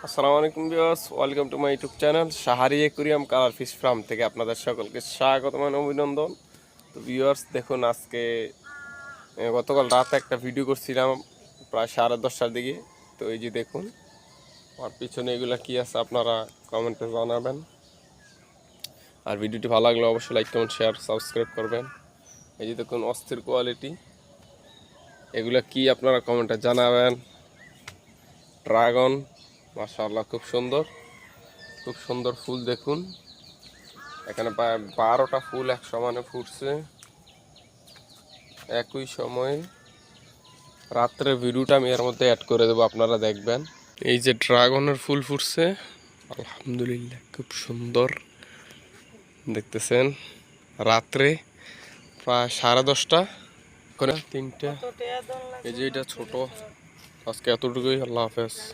আসসালামু আলাইকুম viewers, welcome to my YouTube channel Shahari aquarium colour fish farm থেকে আপনাদের সকলকে স্বাগত ও অভিনন্দন। তো ভিউয়ার্স দেখুন, আজকে গতকাল রাতে একটা ভিডিও করছিলাম প্রায় 10:30টার দিকে। তো এই যে দেখুন আর পিছনে এগুলা কি আছে আপনারা কমেন্টে জানাবেন। আর ভিডিওটি ভালো লাগলে অবশ্যই লাইক কমেন্ট শেয়ার সাবস্ক্রাইব করবেন। এই যে দেখুন অস্থির কোয়ালিটি, এগুলা কি আপনারা কমেন্টে জানাবেন। ড্রাগন মাশাআল্লাহ খুব সুন্দর ফুল দেখুন, এখানে প্রায় 12টা ফুল এক সমানে ফুটছে একই সময়ে। রাত্রে ভিডিওটা আমি এর মধ্যে অ্যাড করে দেবো, আপনারা দেখবেন। এই যে ড্রাগনের ফুল ফুটছে আলহামদুলিল্লাহ, খুব সুন্দর দেখতেছেন। রাত্রে প্রায় 10:30 করে 3টে। এই যে এটা ছোট, আজকে এতটুকুই। আল্লাহ হাফেজ।